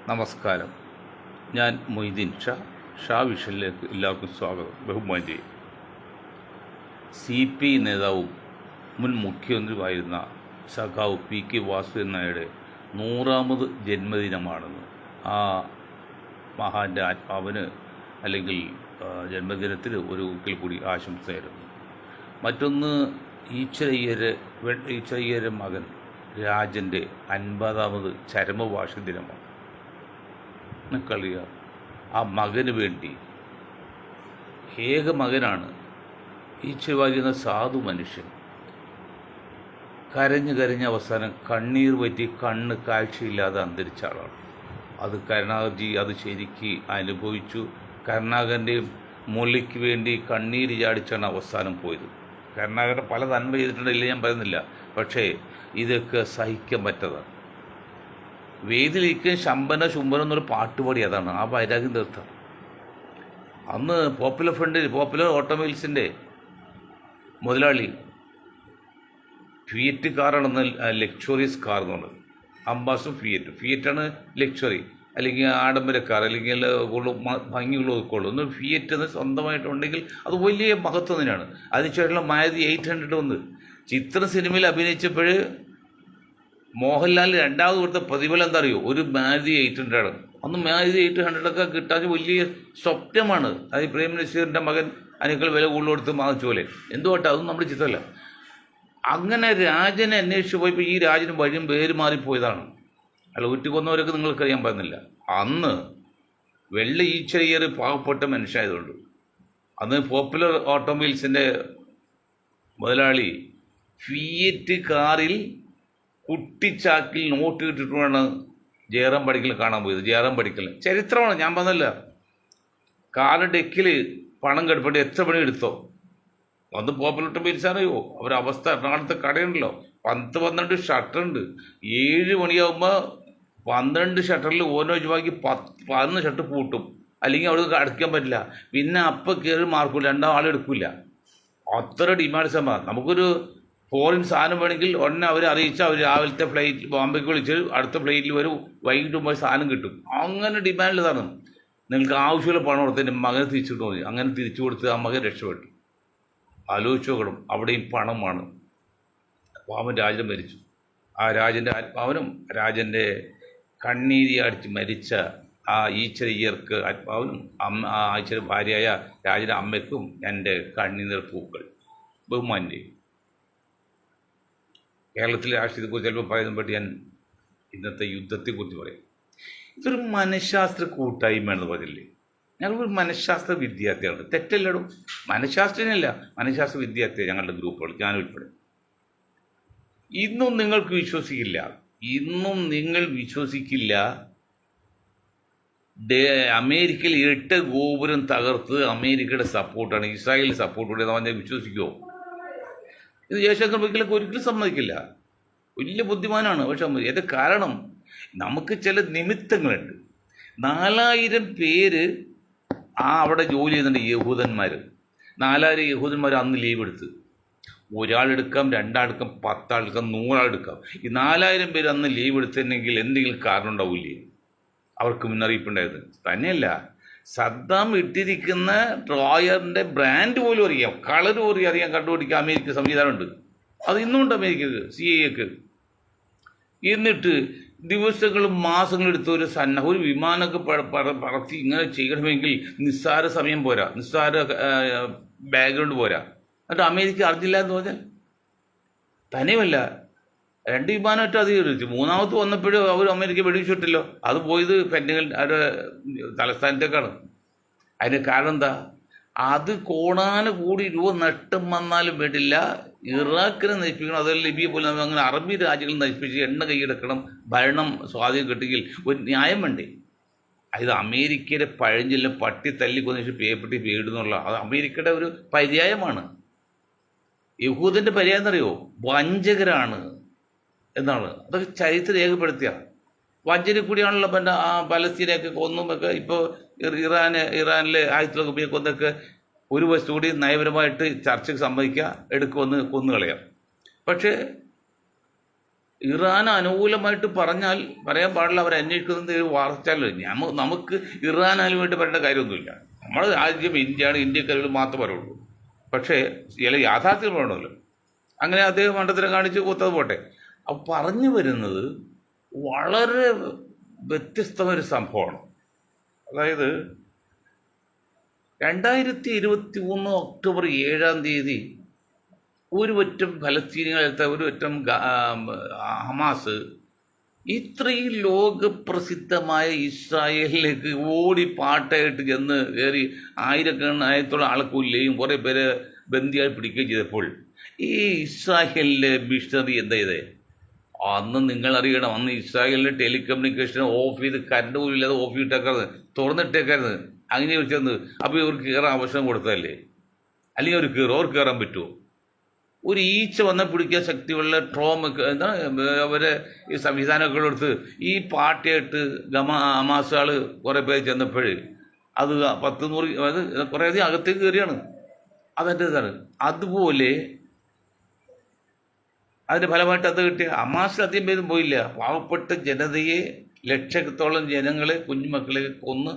നമസ്കാരം. ഞാൻ മൊയ്തീൻ ഷാ വിഷനിലേക്ക് എല്ലാവർക്കും സ്വാഗതം. ബഹുമാന്യ CPI നേതാവും മുൻ മുഖ്യമന്ത്രിയുമായിരുന്ന സഖാവ് PK വാസുദേവൻ നായരുടെ 100ാമത് ജന്മദിനമാണെന്ന് ആ മഹാൻ്റെ ആത്മാവിന് അല്ലെങ്കിൽ ജന്മദിനത്തിന് ഒരിക്കൽ കൂടി ആശംസ നേരുന്നു. മറ്റൊന്ന് ഈശ്വരയ്യരുടെ മകൻ രാജൻ്റെ 50ാമത് ചരമവാർഷിക ദിനമാണ്. നിങ്ങൾക്കറിയാം, ആ മകന് വേണ്ടി ഏക മകനാണ് ഈശ്വരവാര്യ സാധു മനുഷ്യൻ കരഞ്ഞ് അവസാനം കണ്ണീർ പറ്റി കണ്ണ് കാഴ്ചയില്ലാതെ അന്തരിച്ച ആളാണ്. അത് കരുണാകർജി അത് ശരിക്ക് അനുഭവിച്ചു. കരുണാകരൻ്റെ മുള്ളിക്ക് വേണ്ടി കണ്ണീര് ചാടിച്ചാണ് അവസാനം പോയത്. കരുണാകരൻ പല നന്മ ചെയ്തിട്ടുണ്ടില്ല, ഞാൻ പറയുന്നില്ല. പക്ഷേ ഇതൊക്കെ സഹിക്കാൻ പറ്റതാണ്. വേദിയിലേക്ക് ശമ്പന ശുംഭനം എന്നൊരു പാട്ടുപാടി, അതാണ് ആ വൈരാഗ്യം തീർത്തം. അന്ന് പോപ്പുലർ ഓട്ടോമൊബൈൽസിൻ്റെ മുതലാളി ഫിയറ്റ് കാറാണെന്ന്, ലക്ഷറീസ് കാർ എന്നുള്ളത്. അംബാസും ഫിയറ്റാണ് ലക്ഷറി, അല്ലെങ്കിൽ ആഡംബര കാർ, അല്ലെങ്കിൽ ഭംഗിയുള്ളതൊക്കെയുള്ളൂ. ഒന്ന് ഫിയറ്റ് എന്ന് സ്വന്തമായിട്ടുണ്ടെങ്കിൽ അത് വലിയ മഹത്വം തന്നെയാണ്. അതിനുശേഷമുള്ള മാരുതി 800 വന്ന് ചിത്ര സിനിമയിൽ അഭിനയിച്ചപ്പോൾ മോഹൻലാൽ രണ്ടാമത് കൊടുത്ത പ്രതിഫലം എന്താ അറിയോ? ഒരു മാരുതി 800. അന്ന് മാരുതി 800 കിട്ടാൻ വലിയ സ്വപ്നമാണ്. അത് പ്രേം നസീറിൻ്റെ മകൻ അതിനേക്കാൾ വില കൂടുതൽ കൊടുത്ത് വാങ്ങിച്ച പോലെ. എന്തുകൊണ്ടാ? അതൊന്നും നമ്മുടെ ചിത്രമല്ല. അങ്ങനെ രാജനെ അന്വേഷിച്ച് പോയപ്പോൾ ഈ രാജന് വഴിയും പേര് മാറിപ്പോയതാണ്. അല്ല, ഊറ്റിക്കൊന്നവരൊക്കെ നിങ്ങൾക്കറിയാൻ പറയുന്നില്ല. അന്ന് വെള്ള ഈശ്വരയ്യർ പാവപ്പെട്ട മനുഷ്യനായതുകൊണ്ട് അന്ന് പോപ്പുലർ ഓട്ടോമൊബൈൽസിൻ്റെ മുതലാളി ഫിയറ്റ് കാറിൽ കുട്ടിച്ചാക്കിൽ നോട്ട് കിട്ടിട്ടുമാണ് ജയറാം പടിക്കൽ കാണാൻ പോയത്. ജയറാം പടിക്കൽ ചരിത്രമാണ്, ഞാൻ പറഞ്ഞല്ല. കാറിൻ്റെ ഡെക്കിൽ പണം കടുപ്പിട്ട് എത്ര പണി എടുത്തോ. അന്ന് പോപ്പുലർ ഓട്ടോമൊബൈൽസ് അറിയോ അവരവസ്ഥ? എറണാകുളത്തെ കടയുണ്ടല്ലോ, 12 ഷട്ടറുണ്ട്. 7 മണിയാകുമ്പോൾ 12 ഷട്ടറിൽ ഓരോ ഒഴിവാക്കി 11 ഷട്ടർ പൂട്ടും, അല്ലെങ്കിൽ അവിടെ അടയ്ക്കാൻ പറ്റില്ല. പിന്നെ അപ്പം കയറി മാർക്കില്ല, രണ്ടാം ആളെടുക്കില്ല. അത്ര ഡിമാൻഡ് സമയം. നമുക്കൊരു ഫോറിൻ സാധനം വേണമെങ്കിൽ ഉടനെ അവരെ അറിയിച്ചാൽ അവർ രാവിലത്തെ ഫ്ലൈറ്റ് ബോംബെക്ക് വിളിച്ച് അടുത്ത ഫ്ലൈറ്റിൽ വരും, വൈകിട്ട് പോയി സാധനം കിട്ടും. അങ്ങനെ ഡിമാൻഡിലാണ്. നിങ്ങൾക്ക് ആവശ്യമുള്ള പണം കൊടുത്ത് എൻ്റെ മകനെ തിരിച്ചിട്ട് മതി. അങ്ങനെ തിരിച്ചു കൊടുത്ത് ആ മകൻ രക്ഷപ്പെട്ടു. ആലോചിച്ച് നോക്കണം, അവിടെയും പണമാണ്. പാവൻ രാജൻ മരിച്ചു. ആ രാജൻ്റെ ആത്മാവിനും രാജൻ്റെ കണ്ണീരി അടിച്ച് മരിച്ച ആ ഈശ്വരയ്യർക്ക് ആത്മാവിനും ആ ഈശ്വര ഭാര്യയായ രാജൻ്റെ അമ്മയ്ക്കും എൻ്റെ കണ്ണീർ പൂക്കൾ. ബഹുമാന്യ കേരളത്തിലെ രാഷ്ട്രീയത്തെക്കുറിച്ച് ചിലപ്പോൾ പറയുന്നതിനെപ്പറ്റി ഞാൻ ഇന്നത്തെ യുദ്ധത്തെക്കുറിച്ച് പറയും. ഇതൊരു മനഃശാസ്ത്ര കൂട്ടായ്മയാണെന്ന് പറഞ്ഞില്ലേ? ഞങ്ങളൊരു മനഃശാസ്ത്ര വിദ്യാർത്ഥിയാണ്. തെറ്റല്ലടും, മനഃശാസ്ത്രജ്ഞനല്ല, മനഃശാസ്ത്ര വിദ്യാർത്ഥിയാണ് ഞങ്ങളുടെ ഗ്രൂപ്പുകൾ, ഞാനുൾപ്പെടെ. ഇന്നും നിങ്ങൾ വിശ്വസിക്കില്ല, അമേരിക്കയിൽ ഇരട്ട ഗോപുരം തകർത്ത് അമേരിക്കയുടെ സപ്പോർട്ടാണ്, ഇസ്രായേലിൻ്റെ സപ്പോർട്ട് പറഞ്ഞാൽ വിശ്വസിക്കുമോ? ഇത് ജയശങ്കർ ഒരിക്കലും സമ്മതിക്കില്ല. വലിയ ബുദ്ധിമാനാണ്. പക്ഷെ ഇതിൻ്റെ കാരണം നമുക്ക് ചില നിമിത്തങ്ങളുണ്ട്. 4000 പേര് അവിടെ ജോലി ചെയ്യുന്നുണ്ട്, യഹൂദന്മാർ. 4000 യഹൂദന്മാർ അന്ന് ലീവ് എടുത്ത്. ഒരാളെടുക്കാം, 2 ആളെടുക്കാം, 10 ആളെടുക്കാം, 100 ആളെടുക്കാം. ഈ 4000 പേര് അന്ന് ലീവ് എടുത്തിട്ടുണ്ടെങ്കിൽ എന്തെങ്കിലും കാരണം ഉണ്ടാവില്ലേ? അവർക്ക് മുന്നറിയിപ്പുണ്ടായത് തന്നെയല്ല. സദ്ദാം ഇട്ടിരിക്കുന്ന ട്രോയറിൻ്റെ ബ്രാൻഡ് പോലും അറിയാം, കളർ പോലും അറിയാൻ കണ്ടുപിടിക്കാൻ അമേരിക്ക സംവിധാനമുണ്ട്. അത് ഇന്നുമുണ്ട് അമേരിക്കക്ക്, CIA-ക്ക്. എന്നിട്ട് ദിവസങ്ങളും മാസങ്ങളെടുത്ത് ഒരു വിമാനമൊക്കെ പറത്തി ഇങ്ങനെ ചെയ്യണമെങ്കിൽ നിസ്സാര സമയം പോരാ, നിസ്സാര ബാക്ക്ഗ്രൗണ്ട് പോരാ. എന്നിട്ട് അമേരിക്ക അറിഞ്ഞില്ല എന്ന് പറഞ്ഞാൽ തന്നെയുമല്ല. 2 വിമാനമായിട്ട് അത് കയറിച്ചു. 3ാമത് വന്നപ്പോഴും അവർ അമേരിക്ക വെടിവെച്ചിട്ടല്ലോ. അത് പോയത് പെൻറ്റഗൺ അവരുടെ തലസ്ഥാനത്തേക്കാണ്. അതിന് കാരണം എന്താ? അത് കോടാനുകൂടി രൂപ നഷ്ടം വന്നാലും വേണ്ടില്ല, ഇറാഖിനെ നശിപ്പിക്കണം. അതുപോലെ ലിബിയ പോലെ അങ്ങനെ അറബി രാജ്യങ്ങൾ നശിപ്പിച്ച് എണ്ണ കൈയടക്കണം, ഭരണം സ്വാധീനം കിട്ടുമെങ്കിൽ ഒരു ന്യായം വേണ്ടേ? ഇത് അമേരിക്കയുടെ പഴഞ്ചൊല്ലും പട്ടി തല്ലിക്കൊന്നിച്ച് പേപ്പട്ടി പേടുന്നുള്ള അത് അമേരിക്കയുടെ ഒരു പര്യായമാണ്. യഹൂദൻ്റെ പര്യായം എന്നറിയോ? വഞ്ചകരാണ് എന്നാണ്. അതൊക്കെ ചരിത്രം രേഖപ്പെടുത്തിയ വഞ്ചന കൂടിയാണല്ലോ. പിന്നെ ആ പലസ്തീനെയൊക്കെ കൊന്നുമൊക്കെ ഇപ്പോൾ ഇറാനിലെ 1990 കൊന്നൊക്കെ ഒരു വശത്തു കൂടി നയപരമായിട്ട് ചർച്ചയ്ക്ക് സമ്മതിക്കുക, എടുക്കുമെന്ന് കൊന്നുകളയാം. പക്ഷേ ഇറാൻ അനുകൂലമായിട്ട് പറയാൻ പാടില്ല, അവർ അന്വേഷിക്കുന്നത് വാർത്തല്ലോ. നമുക്ക് ഇറാനുമായിട്ട് പറയേണ്ട കാര്യമൊന്നുമില്ല. നമ്മൾ രാജ്യം ഇന്ത്യയാണ്, ഇന്ത്യക്കാരുകൾ മാത്രമേ പറയുള്ളൂ. പക്ഷേ ചില യാഥാർത്ഥ്യം വേണമല്ലോ. അങ്ങനെ അദ്ദേഹം മണ്ടത്തരം കാണിച്ച് കൊത്തത് പോട്ടെ. അപ്പം പറഞ്ഞു വരുന്നത് വളരെ വ്യത്യസ്തമായൊരു സംഭവമാണ്. അതായത് 2023 ഒക്ടോബർ 7 ഒരു പറ്റം ഫലസ്തീനികളെടുത്ത ഒരു പറ്റം ഹമാസ് ഇത്രയും ലോകപ്രസിദ്ധമായ ഇസ്രായേലിലേക്ക് ഓടി പാട്ടായിട്ട് ചെന്ന് കയറി ആയിരത്തോളം ആളെ കൊല്ലുകയും കുറേ പേരെ ബന്ദിയായി പിടിക്കുകയും ചെയ്തപ്പോൾ ഈ ഇസ്രായേലിലെ മിഷണറി എന്താ ചെയ്തേ? അന്ന് നിങ്ങളറിയണം, അന്ന് ഇസ്രായേലിലെ ടെലികമ്മ്യൂണിക്കേഷൻ ഓഫ് ചെയ്ത് കറണ്ട് പോലും ഇല്ലാതെ ഓഫ് ചെയ്തിട്ടേക്കാരുത്, തുറന്നിട്ടേക്കാരുത്. അങ്ങനെ വെച്ചെന്ന് അപ്പോൾ ഇവർക്ക് കയറാൻ അവസരം കൊടുത്തതല്ലേ? അല്ലെങ്കിൽ അവർക്ക് കയറാൻ പറ്റുമോ? ഒരു ഈച്ച വന്നാൽ പിടിക്കാൻ ശക്തിയുള്ള അവരെ ഈ സംവിധാനമൊക്കെ എടുത്ത് ഈ പാർട്ടിയായിട്ട് ഹമാസുകൾ കുറേ പേര് ചെന്നപ്പോൾ അത് 100 അതായത് കുറേയധികം അകത്തേക്ക് കയറിയാണ്. അതെൻ്റെ ഇതാണ്. അതുപോലെ അതിൻ്റെ ഫലമായിട്ട് അത് കിട്ടിയ ഹമാസിൽ അധികം പേരും പോയില്ല. പാവപ്പെട്ട ജനതയെ, ലക്ഷത്തോളം ജനങ്ങളെ, കുഞ്ഞുമക്കളെ കൊന്ന്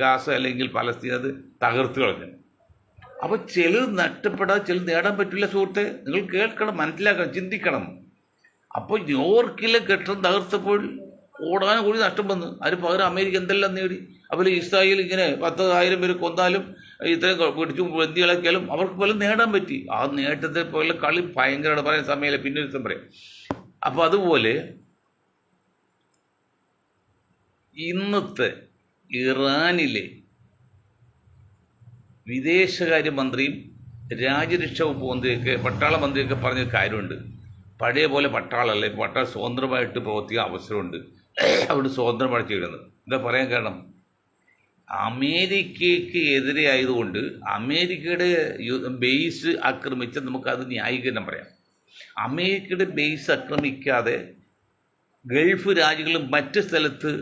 ഗാസ അല്ലെങ്കിൽ പലസ്തീൻ അത് തകർത്ത് കളഞ്ഞു. അപ്പോൾ ചിലത് നഷ്ടപ്പെടാതെ ചിലത് നേടാൻ പറ്റില്ല. സുഹൃത്തെ, നിങ്ങൾ കേൾക്കണം, മനസ്സിലാക്കണം, ചിന്തിക്കണം. അപ്പോൾ ന്യൂയോർക്കിലെ കെട്ടിടം തകർത്തപ്പോൾ ഓടാനും കൂടി നഷ്ടം വന്നു. അതിന് പകരം അമേരിക്ക എന്തെല്ലാം നേടി. അതുപോലെ ഇസ്രായേൽ ഇങ്ങനെ 10,000 പേര് കൊന്നാലും ഇത്രയും പിടിച്ചു ബന്ദികളാക്കിയാലും അവർക്ക് പോലും നേടാൻ പറ്റി. ആ നേട്ടത്തെ പോലെ കളി ഭയങ്കരമാണ്, പറയാൻ സമയമില്ല, പിന്നെ ഒരു ദിവസം പറയാം. അപ്പോൾ അതുപോലെ ഇന്നത്തെ ഇറാനിലെ വിദേശകാര്യമന്ത്രിയും രാജ്യരക്ഷാ വകുപ്പ് മന്ത്രിയൊക്കെ പട്ടാള മന്ത്രിയൊക്കെ പറഞ്ഞ കാര്യമുണ്ട്. പഴയ പോലെ പട്ടാളമല്ല, പട്ടാളം സ്വതന്ത്രമായിട്ട് പ്രവർത്തിക്കാൻ അവസരമുണ്ട്, അവിടെ സ്വതന്ത്രമായിട്ട് ചെയ്യുന്നത്. എന്താ പറയാൻ കാരണം? അമേരിക്കയ്ക്ക് എതിരെ ആയതുകൊണ്ട് അമേരിക്കയുടെ ബേസ് ആക്രമിച്ചാൽ നമുക്കത് ന്യായീകരണം പറയാം. അമേരിക്കയുടെ ബേസ് ആക്രമിക്കാതെ ഗൾഫ് രാജ്യങ്ങളും മറ്റ് സ്ഥലത്ത്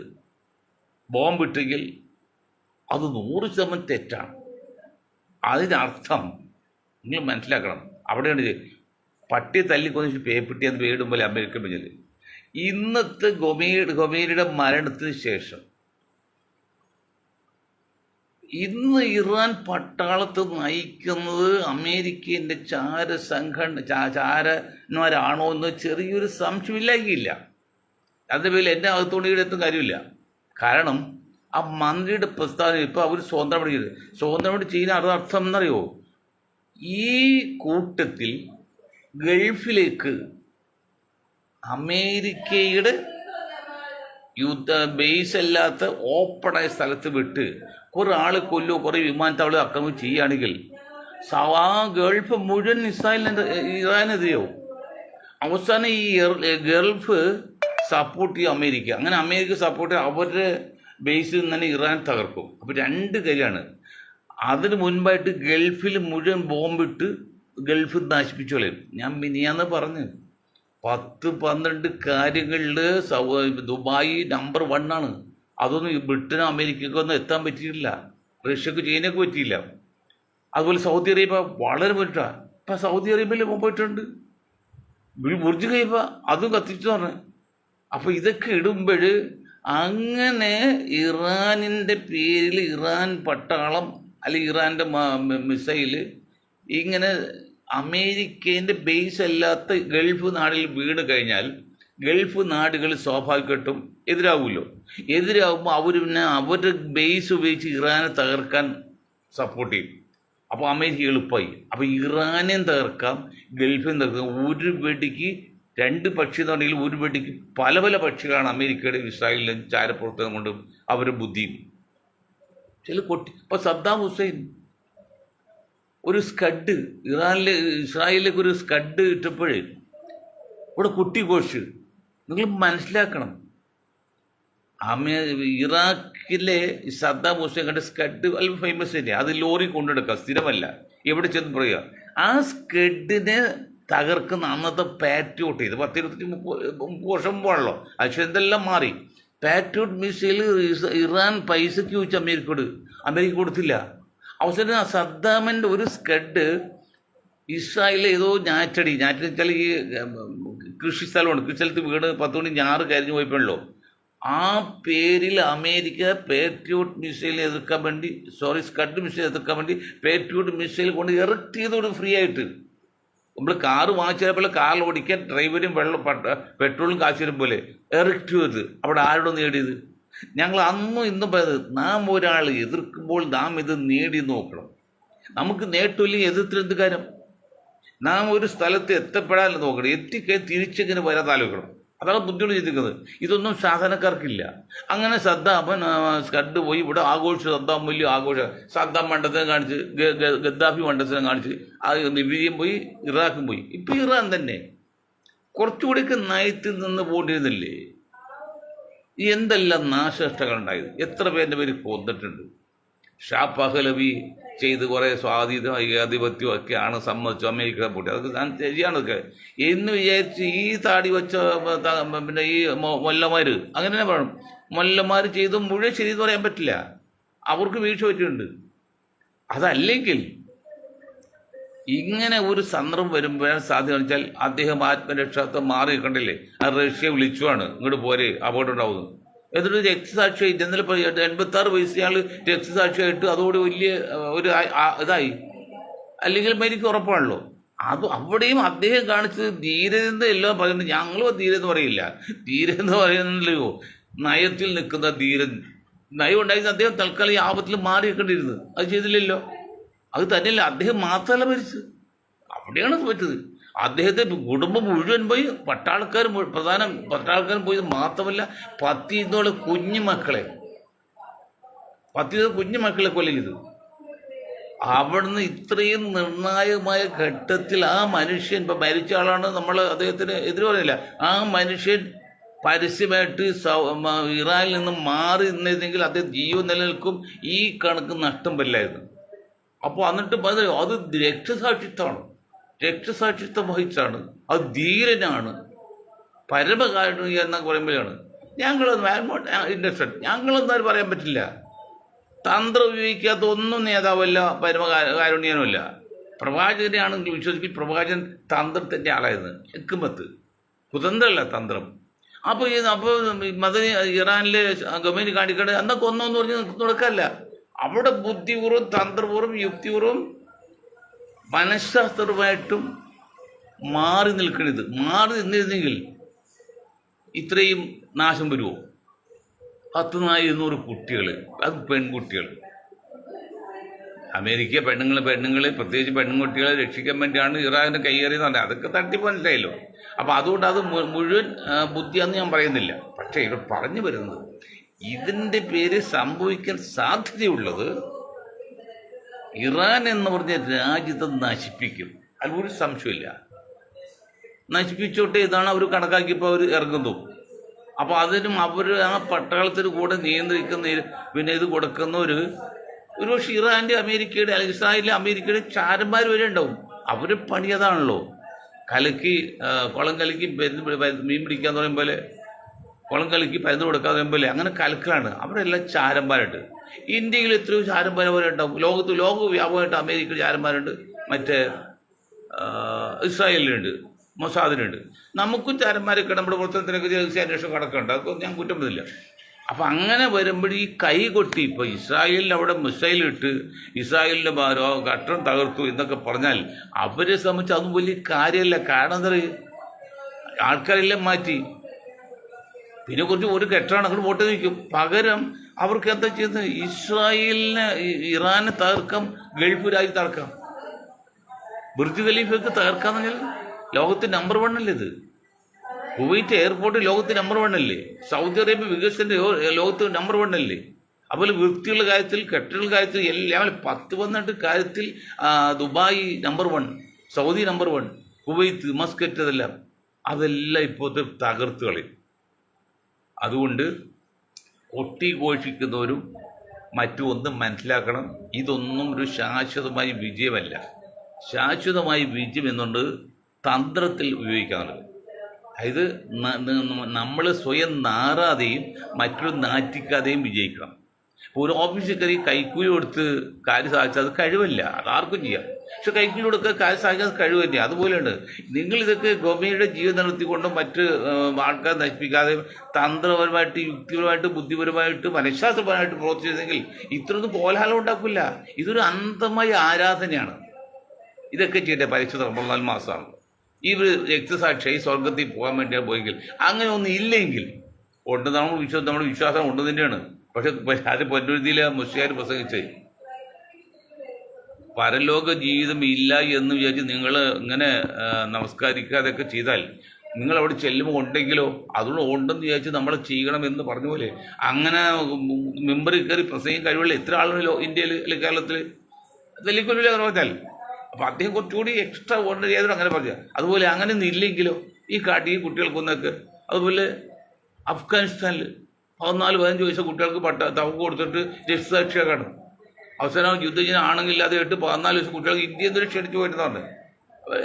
ബോംബിട്ടെങ്കിൽ അത് 100% തെറ്റാണ്. അതിനർത്ഥം നിങ്ങൾ മനസ്സിലാക്കണം, അവിടെയാണ് പട്ടിയെ തല്ലിക്കൊന്നിച്ച് പേപ്പിട്ടിയെന്ന് പേടുമ്പോൾ അമേരിക്കൻ പറഞ്ഞത്. ഇന്നത്തെ ഖൊമേനിയുടെ മരണത്തിന് ശേഷം ഇന്ന് ഇറാൻ പട്ടാളത്തെ നയിക്കുന്നത് അമേരിക്കേൻ്റെ ചാരന്മാരാണോ എന്ന് ചെറിയൊരു സംശയമില്ലാക്കിയില്ല. അതിൻ്റെ പേരിൽ എൻ്റെ അകത്തോടെ എത്തും കാര്യമില്ല. കാരണം ആ മന്ത്രിയുടെ പ്രസ്താവന ഇപ്പോൾ അവർ സ്വതന്ത്രമായിട്ട് ചെയ്യുന്ന അർത്ഥം എന്നറിയോ? ഈ കൂട്ടത്തിൽ ഗൾഫിലേക്ക് അമേരിക്കയുടെ ബേസ് അല്ലാത്ത ഓപ്പണായ സ്ഥലത്ത് വിട്ട് കുറേ ആൾ കൊല്ലോ, കുറേ വിമാനത്താവളം ആക്രമണം ചെയ്യുകയാണെങ്കിൽ ആ ഗൾഫ് മുഴുവൻ ഇറാനെതിരെയാവും. അവസാനം ഈ ഗൾഫ് സപ്പോർട്ട് ചെയ്യും അമേരിക്ക. അങ്ങനെ അമേരിക്ക സപ്പോർട്ട് ചെയ്യും, അവരുടെ ബേസിൽ നിന്ന് തന്നെ ഇറാൻ തകർക്കും. അപ്പോൾ 2 കാര്യമാണ്. അതിന് മുൻപായിട്ട് ഗൾഫിൽ മുഴുവൻ ബോംബിട്ട് ഗൾഫ് നശിപ്പിച്ചു കളയും. ഞാൻ മിനിയാന്ന് പറഞ്ഞു 10-12 കാര്യങ്ങളിൽ ദുബായ് നമ്പർ 1 ആണ്. അതൊന്നും ബ്രിട്ടനോ അമേരിക്കയ്ക്കൊന്നും എത്താൻ പറ്റിയിട്ടില്ല, റഷ്യക്ക് ചൈനയ്ക്ക് പറ്റിയില്ല. അതുപോലെ സൗദി അറേബ്യ വളരെ പോയിട്ടാണ്. ഇപ്പം സൗദി അറേബ്യയിൽ പോയിട്ടുണ്ട്, ബുർജ് ഖലീഫ അതും കത്തിച്ചു പറഞ്ഞു. അപ്പോൾ ഇതൊക്കെ ഇടുമ്പോൾ അങ്ങനെ ഇറാനിൻ്റെ പേരിൽ ഇറാൻ പട്ടാളം അല്ലെങ്കിൽ ഇറാൻ്റെ മിസൈല് ഇങ്ങനെ അമേരിക്കേൻ്റെ ബേസ് അല്ലാത്ത ഗൾഫ് നാടിൽ വീണ് കഴിഞ്ഞാൽ ഗൾഫ് നാടുകൾ സ്വാഭാവികമായിട്ടും എതിരാകുമ്പോൾ അവർ പിന്നെ അവരുടെ ബേസ് ഉപയോഗിച്ച് ഇറാനെ തകർക്കാൻ സപ്പോർട്ട് ചെയ്യും. അപ്പോൾ അമേരിക്ക എളുപ്പമായി. അപ്പോൾ ഇറാനെയും തകർക്കാം, ഗൾഫിനും തകർക്കാം. ഒരു വെടിക്ക് 2 പക്ഷി എന്ന് പറഞ്ഞെങ്കിൽ ഒരു വെടിക്ക് പല പക്ഷികളാണ് അമേരിക്കയുടെ ഇസ്രായേലിലും ചാരപ്രവർത്തനം കൊണ്ടും അവരുടെ ബുദ്ധിയും. ഇപ്പോൾ സദ്ദാം ഹുസൈൻ ഒരു സ്കഡ് ഇസ്രായേലിലേക്ക് ഒരു സ്കഡ് ഇട്ടപ്പോഴേ ഇവിടെ കുട്ടിഘോഷ്. നിങ്ങൾ മനസ്സിലാക്കണം, ഇറാഖിലെ സദ്ദാം ഹുസൈൻ കണ്ട സ്കഡ് അല്പം ഫേമസ് തന്നെ. അത് ലോറി കൊണ്ടെടുക്കുക, സ്ഥിരമല്ല, എവിടെ ചെന്ന് പറയുക. ആ സ്കഡിനെ തകർക്കുന്ന അന്നത്തെ പാട്രിയോട്ട്, ഇത് 10-25-30 വർഷം മുമ്പാണല്ലോ. പക്ഷെ എന്തെല്ലാം മാറി. പാട്രിയോട്ട് മിസൈൽ ഇറാൻ പൈസയ്ക്ക് ചോദിച്ചു അമേരിക്ക കൊടുത്തില്ല. അവസാനം സദ്ദാമിൻ്റെ ഒരു സ്കഡ് ഇസ്രായേലിൽ ഏതോ ഞാറ്റടി വെച്ചാൽ ഈ കൃഷി സ്ഥലമുണ്ട്, കൃഷി സ്ഥലത്ത് വീണ് 10 മണി ഞാറ് കരിഞ്ഞു പോയപ്പോഴല്ലോ ആ പേരിൽ അമേരിക്ക പേട്രിയോട്ട് മിസൈൽ എതിർക്കാൻ വേണ്ടി സ്കഡ് മിസൈൽ എതിർക്കാൻ വേണ്ടി പേട്രിയോട്ട് മിസൈൽ കൊണ്ട് ഇറക്ട് ചെയ്തോട് ഫ്രീ ആയിട്ട്. നമ്മൾ കാറ് വാങ്ങിച്ചപ്പോൾ കാറിൽ ഓടിക്കാൻ ഡ്രൈവരും പെട്രോളും കാശ് വരും പോലെ ഇറക്ട് ചെയ്ത് അവിടെ ആരോട് നേടിയത്? ഞങ്ങൾ അന്നും ഇന്നും പറയുന്നത് നാം ഒരാൾ എതിർക്കുമ്പോൾ നാം ഇത് നേടി നോക്കണം. നമുക്ക് നേട്ടമില്ലെങ്കിൽ എതിർത്തിന് എന്ത് കാര്യം? നാം ഒരു സ്ഥലത്ത് എത്തപ്പെടാനല്ല നോക്കണം, എത്തിക്കഴിഞ്ഞ് തിരിച്ചിങ്ങനെ വരാൻ ആലോചിക്കണം. അതാണ് ബുദ്ധിമുട്ട് ചിന്തിക്കുന്നത്. ഇതൊന്നും സാധാരണക്കാർക്കില്ല. അങ്ങനെ സദ്ദാമൻ സ്കഡ് പോയി ഇവിടെ ആഘോഷിച്ചു, സദ്ദാം വലിയ ആഘോഷം, സദ്ദാം മണ്ടത്തിനെ കാണിച്ച്, ഗദ്ദാഫി മണ്ടത്തിനെ കാണിച്ച്, ലിബിയയും പോയി, ഇറാഖും പോയി. ഇപ്പം ഇറാൻ തന്നെ കുറച്ചുകൂടിയൊക്കെ നയത്തിൽ നിന്ന് പോണ്ടിരുന്നില്ലേ? എന്തെല്ലാം നാശനഷ്ടങ്ങളുണ്ടായത്, എത്ര പേരുടെ പേര് കൊന്നിട്ടുണ്ട്. ഷാ പഹലവി ചെയ്ത് കുറേ സ്വാധീനം ഏകാധിപത്യം ഒക്കെയാണ് സമ്മതിച്ചു അമേരിക്ക പൂട്ടി, അതൊക്കെ ശരിയാണൊക്കെ എന്ന് വിചാരിച്ച് ഈ താടി വെച്ച പിന്നെ ഈ മൊല്ലമാർ അങ്ങനെ തന്നെ പറയണം. മൊല്ലമാർ ചെയ്ത് മുഴുവൻ ശരിയെന്ന് പറയാൻ പറ്റില്ല, അവർക്ക് വീഴ്ച പറ്റിയിട്ടുണ്ട്. അതല്ലെങ്കിൽ ഇങ്ങനെ ഒരു സന്ദർഭം വരുമ്പോഴാണ് സാധ്യത വെച്ചാൽ അദ്ദേഹം ആത്മരക്ഷാത്വം മാറി നിൽക്കണ്ടില്ലേ? ആ റഷ്യ വിളിച്ചുവാണ് ഇങ്ങോട്ട് പോരെ അപകടം ഉണ്ടാവുന്നത്. എന്നിട്ട് രക്തസാക്ഷിയായിട്ട് ഇന്നലെ 86 വയസ്സയാൾ രക്തസാക്ഷിയായിട്ട് അതോടെ വലിയ ഒരു ഇതായി. അല്ലെങ്കിൽ എനിക്ക് ഉറപ്പാണല്ലോ. അത് അവിടെയും അദ്ദേഹം കാണിച്ചത് ധീരതെന്ന് എല്ലാം പറയുന്നത്. ഞങ്ങളും ധീരെന്ന് പറയില്ല, ധീരെന്ന് പറയുന്നില്ലയോ നയത്തിൽ നിൽക്കുന്ന ധീരൻ. നയം ഉണ്ടായിരുന്ന അദ്ദേഹം തൽക്കാലം ഈ ആപത്തിൽ മാറി നിൽക്കേണ്ടിയിരുന്നു, അത് ചെയ്തില്ലല്ലോ. അത് തന്നെയല്ല, അദ്ദേഹം മാത്രമല്ല മരിച്ചത്, അവിടെയാണ് പറ്റത്. അദ്ദേഹത്തെ കുടുംബം മുഴുവൻ പോയി, പട്ടാൾക്കാരും പോയി. മാത്രമല്ല 10 കുഞ്ഞുമക്കളെ കൊല ചെയ്തു. അവിടുന്ന് ഇത്രയും നിർണായകമായ ഘട്ടത്തിൽ ആ മനുഷ്യൻ, ഇപ്പം മരിച്ച ആളാണ്, നമ്മൾ അദ്ദേഹത്തിന് എതിര് പറയില്ല, ആ മനുഷ്യൻ പരസ്യമായിട്ട് ഇറാനിൽ നിന്ന് മാറി നിന്നിരുന്നെങ്കിൽ അദ്ദേഹം ജീവൻ നിലനിൽക്കും, ഈ കണക്ക് നഷ്ടം വരില്ലായിരുന്നു. അപ്പോൾ എന്നിട്ട് അത് രക്തസാക്ഷിത്വം വഹിച്ചാണ്, അത് ധീരനാണ്, പരമകാരുണ്യ എന്നൊക്കെ പറയുമ്പോഴാണ് ഞങ്ങളെന്നാലും പറയാൻ പറ്റില്ല. തന്ത്രം ഉപയോഗിക്കാത്ത ഒന്നും നേതാവല്ല, പരമകാരുണ്യനുമല്ല. പ്രവാചകനെയാണെങ്കിൽ വിശ്വസിക്കും, പ്രവാചകൻ തന്ത്രത്തിൻ്റെ ആളായിരുന്നു, ഹിക്മത്ത്, കുതന്ത്രമല്ല തന്ത്രം. അപ്പോൾ ഇറാനിലെ ഗവൺമെൻറ് കാണിക്കണേ അന്നൊക്കെ ഒന്നോന്ന് പറഞ്ഞ് നടക്കല്ല. അവിടെ ബുദ്ധിപൂർവ്വം, തന്ത്രപൂർവ്വം, യുക്തിപൂർവ്വം, മനഃശാസ്ത്രമായിട്ടും മാറി നിൽക്കണത്. മാറി നിന്നിരുന്നെങ്കിൽ ഇത്രയും നാശം വരുമോ? 100-200 കുട്ടികൾ, അത് പെൺകുട്ടികൾ. അമേരിക്ക പെണ്ണുങ്ങളെ പ്രത്യേകിച്ച് പെൺകുട്ടികളെ രക്ഷിക്കാൻ വേണ്ടിയാണ് ഇറാഖിനെ കൈയേറിയെന്ന് പറഞ്ഞത്. അതൊക്കെ തട്ടിപ്പ് മനസ്സിലായല്ലോ. അപ്പോൾ അതുകൊണ്ട് അത് മുഴുവൻ ബുദ്ധിയാണെന്ന് ഞാൻ പറയുന്നില്ല. പക്ഷേ ഇവിടെ പറഞ്ഞു വരുന്നത് ഇതിൻ്റെ പേര് സംഭവിക്കാൻ സാധ്യതയുള്ളത് ഇറാൻ എന്ന് പറഞ്ഞ രാജ്യത്തെ നശിപ്പിക്കും, അതിലൊരു സംശയമില്ല. നശിപ്പിച്ചോട്ടെ, ഇതാണ് അവർ കണക്കാക്കിയപ്പോൾ അവർ ഇറങ്ങുന്നു. അപ്പോൾ അതിനും അവർ ആ പട്ടാളത്തിന് കൂടെ നിയന്ത്രിക്കുന്ന, പിന്നെ ഇത് കൊടുക്കുന്നവർ ഒരുപക്ഷെ ഇറാൻ്റെ അമേരിക്കയുടെ അല്ലെങ്കിൽ ഇസ്രായേലിലെ അമേരിക്കയുടെ ചാരന്മാർ വരെ ഉണ്ടാവും. അവർ പണി അതാണല്ലോ. കുളം കലക്കി മീൻ പിടിക്കാന്ന് പറയും പോലെ, കുളം കലക്കി പരുന്ന് കൊടുക്കാന്ന് പറയും പോലെ, അങ്ങനെ കലക്കലാണ്. അവരെല്ലാം ചാരന്മാരുണ്ട്. ഇന്ത്യയിൽ എത്രയോ ചാരന്മാർ പോലെ ഉണ്ടാവും. ലോകവ്യാപകമായിട്ട് അമേരിക്കയിൽ ചാരന്മാരുണ്ട്, മറ്റേ ഇസ്രായേലിനുണ്ട്, മൊസാദിനുണ്ട്. നമുക്കും ചാരന്മാരൊക്കെ നമ്മുടെ പ്രവർത്തനത്തിനൊക്കെ രഹസ്യാന്വേഷണം കണക്കുണ്ട്, അതൊക്കെ ഞാൻ കുറ്റം പറ്റില്ല. അപ്പം അങ്ങനെ വരുമ്പോൾ ഈ കൈ കൊട്ടി, ഇപ്പോൾ ഇസ്രായേലിന് അവിടെ മിസൈലിട്ട് ഇസ്രായേലിൻ്റെ ഘട്ടം തകർത്തു എന്നൊക്കെ പറഞ്ഞാൽ അവരെ സംബന്ധിച്ച് അതും വലിയ കാര്യമല്ല. കാരണം എന്താ പറയുക, ആൾക്കാരെല്ലാം മാറ്റി, പിന്നെ കുറച്ച് ഒരു കെട്ടാണ് അങ്ങോട്ട് വോട്ട് നിൽക്കും. പകരം അവർക്ക് എന്താ ചെയ്യുന്നത്? ഇസ്രായേലിനെ, ഇറാനെ തകർക്കാം, ഗൾഫ് രാജ്യം തകർക്കാം. ബുർജ് ഖലീഫയൊക്കെ തകർക്കാന്ന് പറഞ്ഞാൽ ലോകത്ത് നമ്പർ 1 അല്ലേ ഇത്? കുവൈറ്റ് എയർപോർട്ട് ലോകത്ത് നമ്പർ 1 അല്ലേ? സൗദി അറേബ്യ വികസന ലോകത്ത് നമ്പർ 1 അല്ലേ? അതുപോലെ വൃത്തിയുള്ള കാര്യത്തിൽ, കെട്ടിടങ്ങളുടെ കാര്യത്തിൽ, എല്ലാം 10-12 കാര്യത്തിൽ Dubai number 1, Saudi number 1, Kuwait, Muscat, അതെല്ലാം ഇപ്പോഴത്തെ തകർത്ത് കളയും. അതുകൊണ്ട് കൊട്ടിഘോഷിക്കുന്നവരും മറ്റും ഒന്നും മനസ്സിലാക്കണം, ഇതൊന്നും ഒരു ശാശ്വതമായ വിജയമല്ല. ശാശ്വതമായ വിജയം എന്നുകൊണ്ട് തന്ത്രത്തിൽ ഉപയോഗിക്കാനുള്ളത്. അതായത് നമ്മൾ സ്വയം നാറാതെയും മറ്റൊരു നാറ്റിക്കാതെയും വിജയിക്കണം. ഇപ്പോൾ ഒരു ഓഫീസിൽ കയറി കൈക്കൂലി കൊടുത്ത് കാര്യം സാധിച്ചാൽ അത് കഴിവല്ല, അതാർക്കും ചെയ്യാം. പക്ഷെ കൈക്കൂലി കൊടുക്കുക കാര്യം സാധിച്ചാൽ അത് കഴിവ് തന്നെയാണ്. അതുപോലെയുണ്ട് നിങ്ങൾ ഇതൊക്കെ ഗവൺമെൻറ്റിൻ്റെ ജീവൻ നടത്തിക്കൊണ്ടും മറ്റ് ആൾക്കാർ നശിപ്പിക്കാതെ തന്ത്രപരമായിട്ട് യുക്തിപരമായിട്ട് ബുദ്ധിപരമായിട്ട് മനഃശാസ്ത്രപരമായിട്ട് പ്രവർത്തിച്ചതെങ്കിൽ ഇത്രയൊന്നും കോലാഹലം ഉണ്ടാക്കില്ല. ഇതൊരു അന്ധമായ ആരാധനയാണ്. ഇതൊക്കെ ചെയ്യേണ്ട പരിശുദ്ധ റമളാൻ മാസമാണ്. ഈ ഒരു രക്തസാക്ഷിയായി സ്വർഗത്തിൽ പോകാൻ വേണ്ടിയാണ് പോയെങ്കിൽ അങ്ങനെ ഒന്നും ഇല്ലെങ്കിൽ ഉണ്ട്, നമ്മുടെ വിശ്വാസം ഉണ്ട് തന്നെയാണ്. പക്ഷെ അത് പൊന്നുരുതിയിലെ മുസ്ലിയാർ പ്രസംഗിച്ച് പരലോക ജീവിതം ഇല്ല എന്ന് വിചാരിച്ച് നിങ്ങൾ ഇങ്ങനെ നമസ്കരിക്കാതൊക്കെ ചെയ്താൽ നിങ്ങൾ അവിടെ ചെല്ലുമ്പോൾ ഉണ്ടെങ്കിലോ അതുകൊണ്ട് ഉണ്ടെന്ന് വിചാരിച്ച് നമ്മൾ ചെയ്യണം എന്ന് പറഞ്ഞ പോലെ അങ്ങനെ മെമ്പറിൽ കയറി പ്രസംഗം കഴിവുള്ള എത്ര ആളുകളോ ഇന്ത്യയിൽ അല്ലെങ്കിൽ കേരളത്തിൽ ദലിക്കൊല്ലില്ല പറഞ്ഞാൽ. അപ്പം അദ്ദേഹം കുറച്ചുകൂടി എക്സ്ട്രാ ഓർഡിനറി ആയതുകൊണ്ട് അങ്ങനെ പറഞ്ഞ. അതുപോലെ അങ്ങനെ ഒന്നും ഇല്ലെങ്കിലോ ഈ കുട്ടികൾക്കൊന്നൊക്കെ അതുപോലെ അഫ്ഗാനിസ്ഥാനിൽ 14-15 വയസ്സ് കുട്ടികൾക്ക് തവക്ക് കൊടുത്തിട്ട് രക്തസാക്ഷിയാക്കാണ്. അവസാനം യുദ്ധജന ആണെങ്കില്ലാതെ 14 വയസ്സ് കുട്ടികൾക്ക് ഇന്ത്യയിൽ നിന്ന് ക്ഷണിച്ചു പോയിരുന്നുണ്ട്.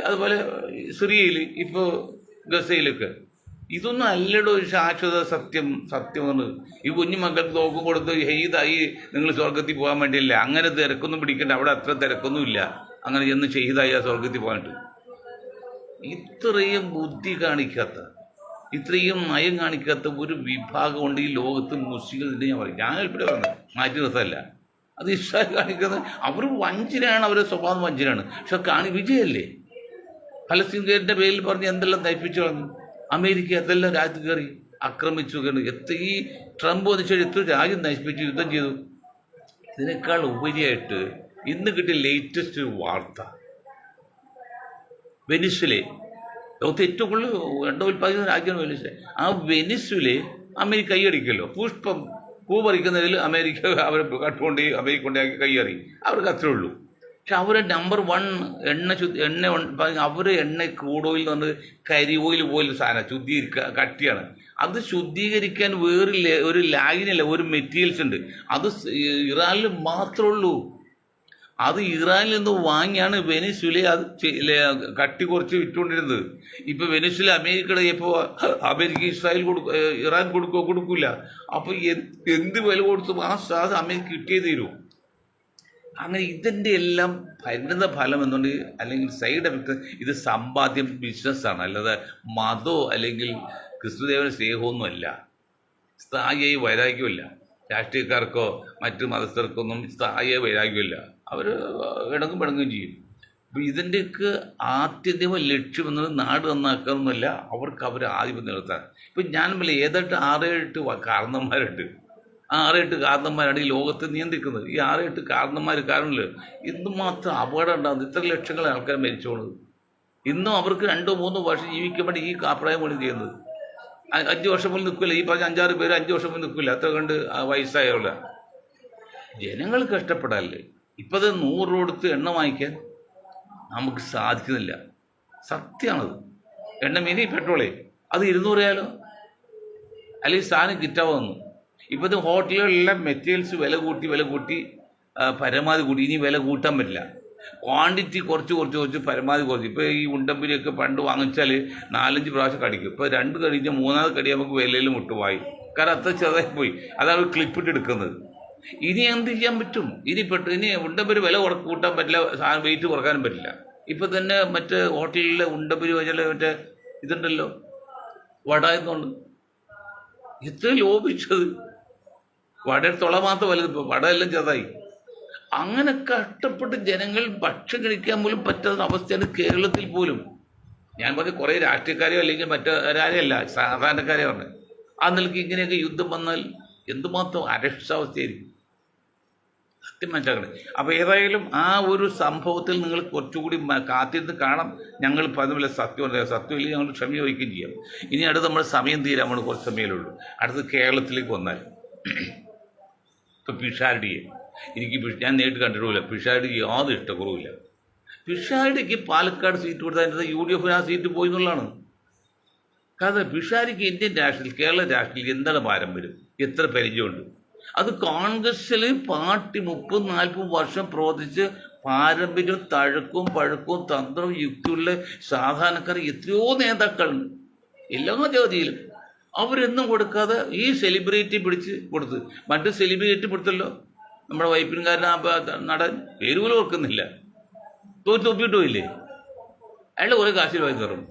അതുപോലെ സിറിയയിൽ ഇപ്പോൾ ഗസയിലൊക്കെ ഇതൊന്നും അല്ലടോ ഒരു ശാശ്വത സത്യമെന്ന്. ഈ കുഞ്ഞു മക്കൾക്ക് തോക്കും കൊടുത്ത് ഷഹീദായി നിങ്ങൾ സ്വർഗത്തിൽ പോകാൻ വേണ്ടിയില്ല. അങ്ങനെ തിരക്കൊന്നും പിടിക്കേണ്ട, അവിടെ അത്ര തിരക്കൊന്നുമില്ല. അങ്ങനെ ചെന്ന് ഷഹീദായി ആ സ്വർഗത്തിൽ പോകാനായിട്ട് ഇത്രയും ബുദ്ധി കാണിക്കാത്ത, ഇത്രയും നയം കാണിക്കാത്ത ഒരു വിഭാഗമുണ്ട് ഈ ലോകത്ത്. മുസ്ലിങ്ങൾ ഞാൻ പറയും, ഞാനെപ്പോഴും പറഞ്ഞത് മാറ്റി നിർത്തല്ല. അത് ഇസ്രായേൽ കാണിക്കുന്നത് അവർ വഞ്ചനയാണ്, അവരുടെ സ്വഭാവം വഞ്ചനയാണ്. പക്ഷെ വിജയല്ലേ? ഫലസ്തീൻകാരുടെ പേരിൽ പറഞ്ഞ് എന്തെല്ലാം നയിപ്പിച്ചു കളഞ്ഞു. അമേരിക്ക എന്തെല്ലാം രാജ്യത്ത് കയറി ആക്രമിച്ചു. ഈ ട്രംപ് വന്നിട്ട് എത്ര രാജ്യം നശിപ്പിച്ചു, യുദ്ധം ചെയ്തു. ഇതിനേക്കാൾ ഉപരിയായിട്ട് ഇന്ന് കിട്ടിയ ലേറ്റസ്റ്റ് വാർത്ത, വെനിസ്വലെ ലോകത്ത് ഏറ്റവും കൂടുതൽ എണ്ണ ഉൽപ്പാദിക്കുന്ന രാജ്യമാണ് വെനിസ്വല. ആ വെനിസ്വലെ അമേരിക്ക കൈയടിക്കല്ലോ. പൂ പറിക്കുന്നതിൽ അമേരിക്ക അവരെ കട്ടുകൊണ്ട് അമേരിക്ക കൊണ്ടാക്കി കൈയറി. അവർക്ക് അത്രേ ഉള്ളൂ. പക്ഷെ അവരെ നമ്പർ 1 എണ്ണ അവരെ എണ്ണ ക്രൂഡ് ഓയിൽ എന്ന് പറഞ്ഞത് കരി ഓയിൽ പോലും സാധനം കട്ടിയാണ്. അത് ശുദ്ധീകരിക്കാൻ ഒരു ലാഗിനില്ല, ഒരു മെറ്റീരിയൽസ് ഉണ്ട്. അത് ഇറാനിൽ മാത്രമേ ഉള്ളൂ. അത് ഇറാനിൽ നിന്ന് വാങ്ങിയാണ് വെനിസ്വല അത് കട്ടി കുറച്ച് വിറ്റുകൊണ്ടിരുന്നത്. ഇപ്പം വെനിസ്വല അമേരിക്കയുടെ ഇപ്പോൾ അമേരിക്ക ഇറാൻ കൊടുക്കില്ല. അപ്പോൾ എന്ത് വില കൊടുത്തും ആ സാധനം അമേരിക്ക കിട്ടിയേ തീരൂ. അങ്ങനെ ഇതിൻ്റെ എല്ലാം പരിണിത ഫലം എന്നുകൊണ്ട് അല്ലെങ്കിൽ സൈഡ് എഫക്റ്റ്, ഇത് സമ്പാദ്യം, ബിസിനസ്സാണ്. അല്ലാതെ മതമോ അല്ലെങ്കിൽ ക്രിസ്തുദേവന സ്നേഹമൊന്നുമല്ല. സ്ഥായിയായി വൈരാഗ്യമില്ല. രാഷ്ട്രീയക്കാർക്കോ മറ്റ് മതസ്ഥർക്കൊന്നും സ്ഥായിയായ വൈരാഗ്യമില്ല. അവർ ഇണങ്ങും ചെയ്യും. അപ്പോൾ ഇതിൻ്റെയൊക്കെ ആത്യന്തിക ലക്ഷ്യം എന്നത് നാട് നന്നാക്കാനൊന്നുമല്ല, അവർ ആധിപത്യം നിലനിർത്താൻ. ഇപ്പം ഞാൻ ഏതായിട്ട് 6-8 കാരണന്മാരുണ്ട്. ആ 6-8 കാരണന്മാരാണ് ഈ ലോകത്തെ നിയന്ത്രിക്കുന്നത്. ഈ 6-8 കാരണന്മാർ കാരണമില്ല എന്തുമാത്രം അപകടം ഉണ്ടാകുന്നത്. ഇത്ര ലക്ഷങ്ങൾ ആൾക്കാർ മരിച്ചു പോകുന്നത്. ഇന്നും അവർക്ക് 2-3 വർഷം ജീവിക്കാൻ വേണ്ടി ഈ കാപ്രായം പോലും ചെയ്യുന്നത്. 5 വർഷം പോലും നിൽക്കില്ല. ഈ പറഞ്ഞ 5-6 പേര് 5 വർഷം പോലും നിൽക്കില്ല. അത്ര കണ്ട് വയസ്സായവല്ല. ജനങ്ങൾ കഷ്ടപ്പെടാല്ലേ. ഇപ്പം അത് 100 രൂപ കൊടുത്ത് എണ്ണ വാങ്ങിക്കാൻ നമുക്ക് സാധിക്കുന്നില്ല. സത്യമാണത്. എണ്ണ മിനി പെട്രോളേ അത് 200 ആയാലോ, അല്ലെങ്കിൽ സാധനം കിറ്റാവുന്നു. ഇപ്പോഴത്തെ ഹോട്ടലുകളിലെല്ലാം മെറ്റീരിയൽസ് വില കൂട്ടി പരമാവധി കൂട്ടി. ഇനി വില കൂട്ടാൻ പറ്റില്ല. ക്വാണ്ടിറ്റി കുറച്ച് പരമാവധി കുറച്ച്. ഇപ്പോൾ ഈ ഉണ്ടമ്പരിയൊക്കെ പണ്ട് വാങ്ങിച്ചാൽ 4-5 പ്രാവശ്യം കടിക്കും. ഇപ്പോൾ 2 കടിച്ച് 3ാമത് കടി നമുക്ക് വിലയിൽ മുട്ടുപോയി. കാരണം അത്ര ചെറുതായി പോയി. അതാണ് ക്ലിപ്പിട്ട് എടുക്കുന്നത്. ഇനി എന്ത് ചെയ്യാൻ പറ്റും? ഇനി ഉണ്ടമ്പരി വില കൂട്ടാൻ പറ്റില്ല, സാധനം വെയിറ്റ് കുറക്കാനും പറ്റില്ല. ഇപ്പം തന്നെ മറ്റേ ഹോട്ടലിലെ ഉണ്ടമ്പരി വെച്ചാൽ മറ്റേ ഇതുണ്ടല്ലോ വട എന്നുണ്ട്. ഇത്രയും ലോപിച്ചത് വടയുടെ തുള മാത്രം വലുത്. ഇപ്പോൾ വടയെല്ലാം ചെറുതായി. അങ്ങനെ കഷ്ടപ്പെട്ട് ജനങ്ങൾ ഭക്ഷണം കഴിക്കാൻ പോലും പറ്റാത്ത അവസ്ഥയാണ് കേരളത്തിൽ പോലും. ഞാൻ പറഞ്ഞ കുറേ രാഷ്ട്രീയക്കാരെയോ അല്ലെങ്കിൽ മറ്റൊരാരെയല്ല, സാധാരണക്കാരെ പറഞ്ഞത്. ആ നിലയ്ക്ക് ഇങ്ങനെയൊക്കെ യുദ്ധം വന്നാൽ എന്തുമാത്രം അരക്ഷാവസ്ഥയായിരിക്കും. സത്യം മനസ്സിലാക്കണേ. അപ്പോൾ ഏതായാലും ആ ഒരു സംഭവത്തിൽ നിങ്ങൾ കുറച്ചുകൂടി കാത്തിരുന്ന് കാണാം. ഞങ്ങൾ പറഞ്ഞ സത്യമില്ല ഞങ്ങൾ ക്ഷമ ചോദിക്കുകയും ചെയ്യാം. ഇനി അടുത്ത് നമ്മുടെ സമയം തീരാൻ നമ്മൾ കുറച്ച് സമയമേ ഉള്ളൂ. അടുത്ത് കേരളത്തിലേക്ക് വന്നാൽ ഇപ്പോൾ പിഷാരടിയെ ഞാൻ നേരിട്ട് കണ്ടിട്ടില്ല. പിഷാരടിക്ക് യാതൊരു ഇഷ്ടക്കുറവില്ല. പിഷാരടിക്ക് പാലക്കാട് സീറ്റ് കൊടുത്താൽ അതിൻ്റെ UDF ആ സീറ്റ് പോയി എന്നുള്ളതാണ്. കാരണം പിഷാരടിക്ക് ഇന്ത്യൻ രാഷ്ട്രീയത്തിൽ കേരള രാഷ്ട്രീയത്തിൽ എന്താണ് പാരമ്പര്യം, എത്ര പരിചയമുണ്ട്. അത് കോൺഗ്രസ്സിൽ പാർട്ടി 30-40 വർഷം പ്രവർത്തിച്ച് പാരമ്പര്യവും തഴക്കവും പഴക്കവും തന്ത്രവും യുക്തിയുള്ള സാധാരണക്കാർ എത്രയോ നേതാക്കളുണ്ട് എല്ലാ ജാതിയിലും. അവരൊന്നും കൊടുക്കാതെ ഈ സെലിബ്രിറ്റി പിടിച്ച് കൊടുത്ത്. മറ്റ് സെലിബ്രിറ്റി കൊടുത്തല്ലോ, നമ്മുടെ വൈപ്പിൻകാരൻ നടൻ പേര് പോലും ഓർക്കുന്നില്ല, തോപ്പിയിട്ടു ഇല്ലേ, അയാളുടെ കുറേ കാശിൽ വാങ്ങി തരും.